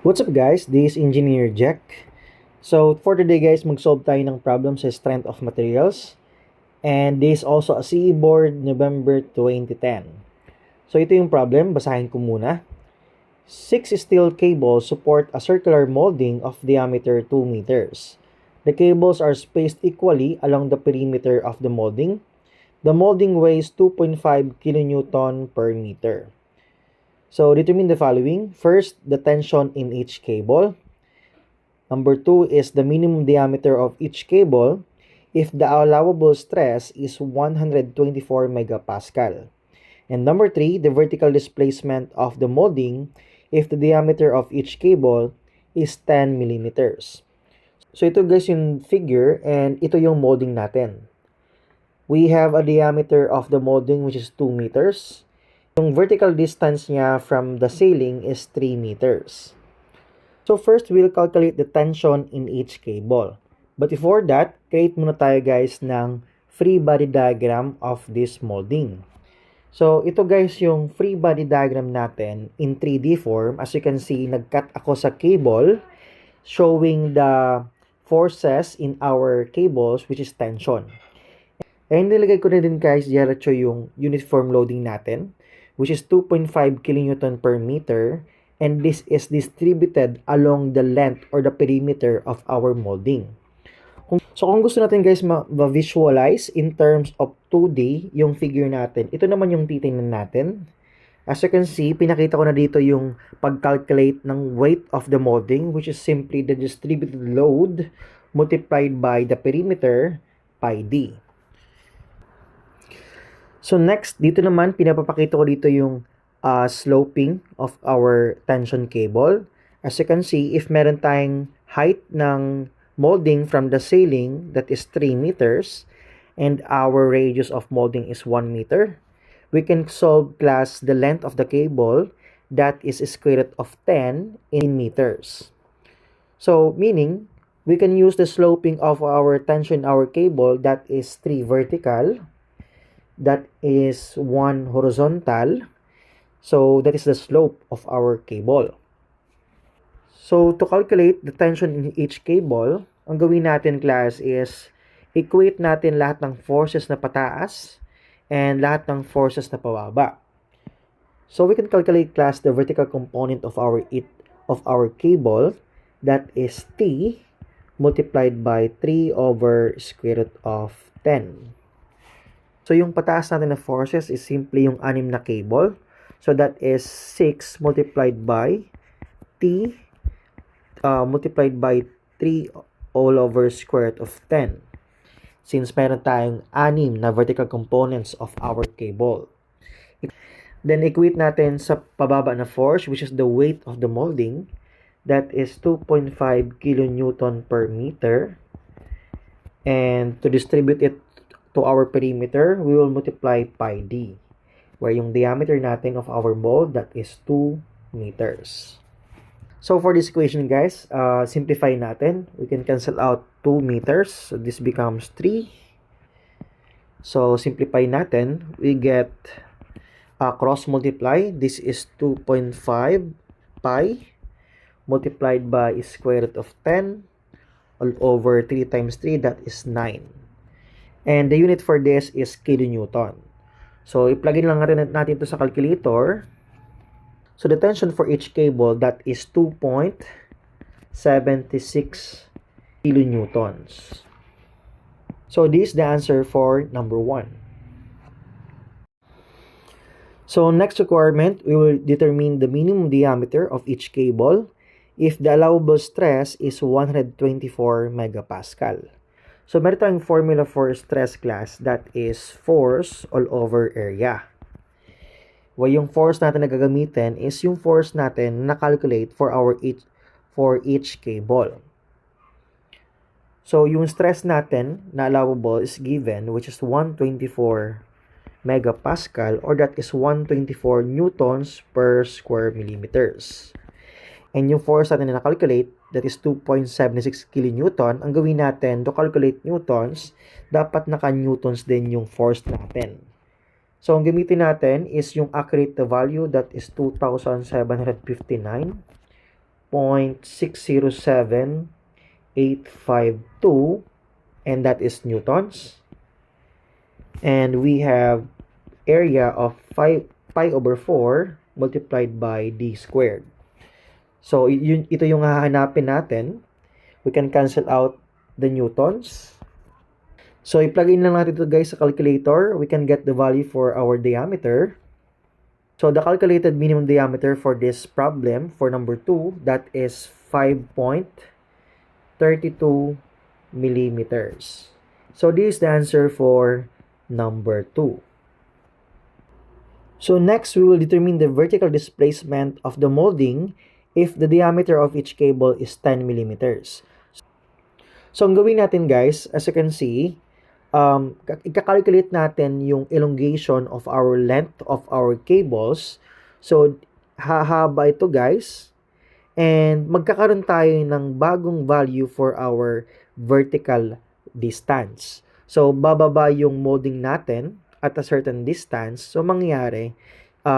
What's up guys? This is Engineer Jack. So for today guys, mag-solve tayo ng problem sa strength of materials. And this is also a CE board November 2010. So ito yung problem, basahin ko muna. 6 steel cables support a circular molding of diameter 2 meters. The cables are spaced equally along the perimeter of the molding. The molding weighs 2.5 kN per meter. So determine the following. First, the tension in each cable. Number 2 is the minimum diameter of each cable if the allowable stress is 124 megapascal. And number 3, the vertical displacement of the molding if the diameter of each cable is 10 millimeters. So ito guys yung figure and ito yung molding natin. We have a diameter of the molding which is 2 meters. Yung vertical distance niya from the ceiling is 3 meters. So first, we'll calculate the tension in each cable. But before that, create muna tayo guys ng free body diagram of this molding. So ito guys yung free body diagram natin in 3D form. As you can see, nag-cut ako sa cable showing the forces in our cables which is tension. And nilagay ko na din guys diretso yung uniform loading natin, which is 2.5 kN per meter, and this is distributed along the length or the perimeter of our molding. So kung gusto natin guys ma-visualize in terms of 2D yung figure natin, ito naman yung titingnan natin. As you can see, pinakita ko na dito yung pag-calculate ng weight of the molding, which is simply the distributed load multiplied by the perimeter pi d. So next, dito naman, pinapapakita ko dito yung sloping of our tension cable. As you can see, if meron tayong height ng molding from the ceiling that is 3 meters and our radius of molding is 1 meter, we can solve class the length of the cable that is square root of 10 in meters. So meaning, we can use the sloping of our tension in our cable that is 3 vertical, that is 1 horizontal. So that is the slope of our cable. So to calculate the tension in each cable, ang gawin natin class is equate natin lahat ng forces na pataas and lahat ng forces na pababa. So we can calculate class the vertical component of our cable, that is T multiplied by 3 over square root of 10. So yung pataas natin na forces is simply yung 6 na cable. So that is 6 multiplied by T multiplied by 3 all over square root of 10. Since meron tayong 6 na vertical components of our cable. Then equate natin sa pababa na force, which is the weight of the molding. That is 2.5 kilonewton per meter. And to distribute it to our perimeter, we will multiply pi d, where yung diameter natin of our mold, that is 2 meters. So for this equation guys, simplify natin. We can cancel out 2 meters. So this becomes 3. So simplify natin. We get cross multiply. This is 2.5 pi multiplied by square root of 10 all over 3 times 3, that is 9. And the unit for this is kilonewton. So, i-plug in lang natin ito sa calculator. So, the tension for each cable, that is 2.76 kilonewtons. So, this is the answer for number 1. So, next requirement, we will determine the minimum diameter of each cable if the allowable stress is 124 megapascal. So, meron tayong formula for stress class, that is force all over area. Well, yung force natin na gagamitin is yung force natin na calculate for each cable. So, yung stress natin na allowable is given, which is 124 megapascal, or that is 124 newtons per square millimeters. And yung force natin na calculate, that is 2.76 kilonewton. Ang gawin natin to calculate newtons, dapat naka-newtons din yung force natin. So, ang gamitin natin is yung accurate value, that is 2,759 0.607852, and that is newtons. And we have area of pi over 4 multiplied by d squared. So, ito yung hahanapin natin. We can cancel out the newtons. So, i-plug in lang natin ito guys sa calculator. We can get the value for our diameter. So, the calculated minimum diameter for this problem, for number 2, that is 5.32 millimeters. So, this is the answer for number 2. So, next, we will determine the vertical displacement of the molding if the diameter of each cable is 10 millimeters. So, ang gawin natin guys, as you can see, ika-calculate natin yung elongation of our length of our cables. So, hahaba ito guys. And magkakaroon tayo ng bagong value for our vertical distance. So, bababa yung molding natin at a certain distance. So, mangyayari,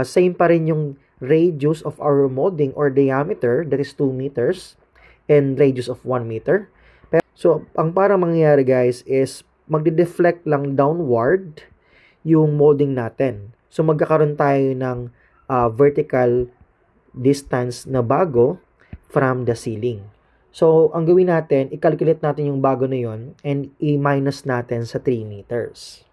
same pa rin yung radius of our molding or diameter, that is 2 meters, and radius of 1 meter. So, ang parang mangyayari guys is magde-deflect lang downward yung molding natin. So, magkakaroon tayo ng vertical distance na bago from the ceiling. So, ang gawin natin, i-calculate natin yung bago na yon and i-minus natin sa 3 meters.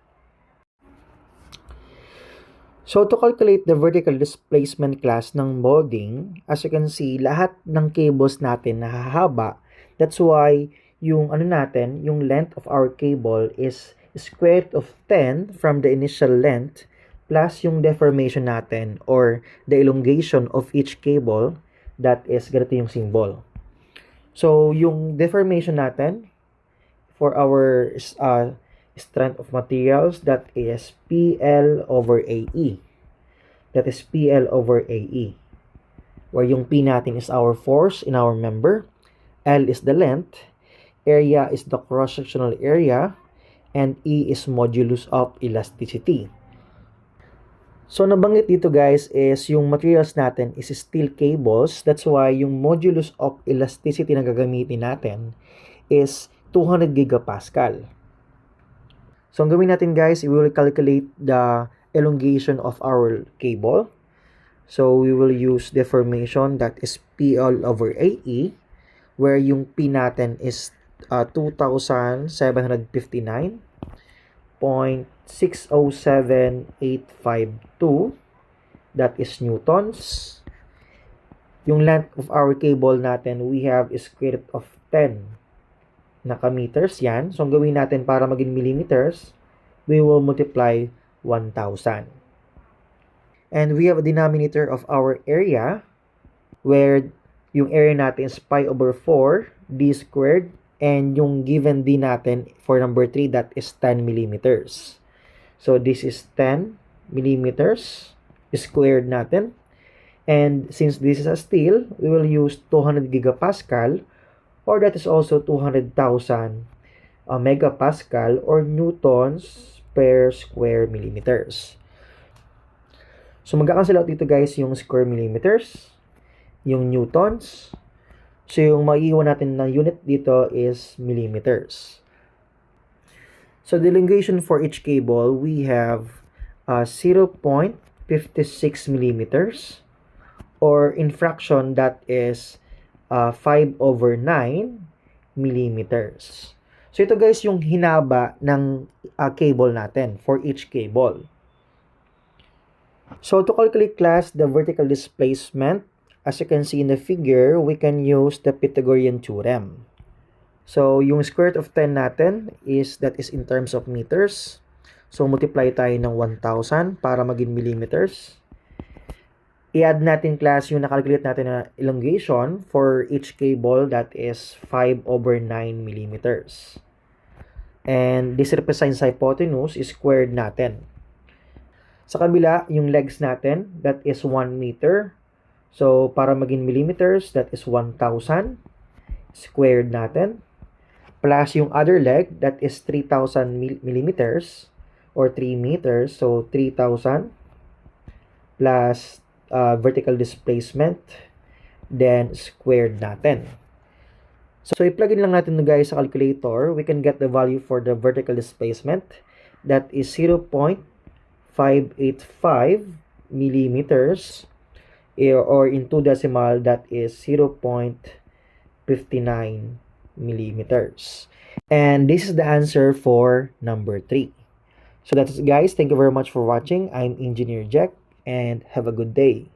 So, to calculate the vertical displacement class ng molding, as you can see, lahat ng cables natin nahahaba. That's why yung yung length of our cable is square root of 10 from the initial length plus yung deformation natin or the elongation of each cable, that is ganito yung symbol. So, yung deformation natin for our strength of materials, that is PL over AE. That is PL over AE. Where yung P natin is our force in our member, L is the length, area is the cross-sectional area, and E is modulus of elasticity. So, nabanggit dito guys is yung materials natin is steel cables. That's why yung modulus of elasticity na gagamitin natin is 200 gigapascal. So, ang gawin natin guys, we will calculate the elongation of our cable. So, we will use deformation, that is PL over AE, where yung P natin is 2,759.607852. That is newtons. Yung length of our cable natin, we have is square root of 10 naka-meters yan. So, ang gawin natin para maging millimeters, we will multiply 1,000. And we have a denominator of our area, where yung area natin is pi over 4 d squared, and yung given d natin for number 3, that is 10 millimeters. So, this is 10 millimeters squared natin. And since this is a steel, we will use 200 gigapascal, or that is also 200,000 megapascal or newtons per square millimeters. So, magkakancel out dito guys yung square millimeters, yung newtons. So, yung maiiwan natin na unit dito is millimeters. So, the elongation for each cable, we have 0.56 millimeters, or in fraction, that is 5 over 9 millimeters. So, ito guys yung hinaba ng cable natin for each cable. So, to calculate class the vertical displacement, as you can see in the figure, we can use the Pythagorean theorem. So, yung square root of 10 natin that is in terms of meters. So, multiply tayo ng 1,000 para maging millimeters. I-add natin class yung nakalculate natin na elongation for each cable, that is 5 over 9 millimeters. And this represents hypotenuse is squared natin. Sa kabila, yung legs natin, that is 1 meter. So, para maging millimeters, that is 1,000 squared natin. Plus yung other leg, that is 3,000 millimeters or 3 meters. So, 3,000 plus vertical displacement, then squared natin. So, i-plug in lang natin guys sa calculator. We can get the value for the vertical displacement. That is 0.585 millimeters. Or in 2 decimal, that is 0.59 millimeters. And this is the answer for number 3. So that's it guys. Thank you very much for watching. I'm Engineer Jack and have a good day.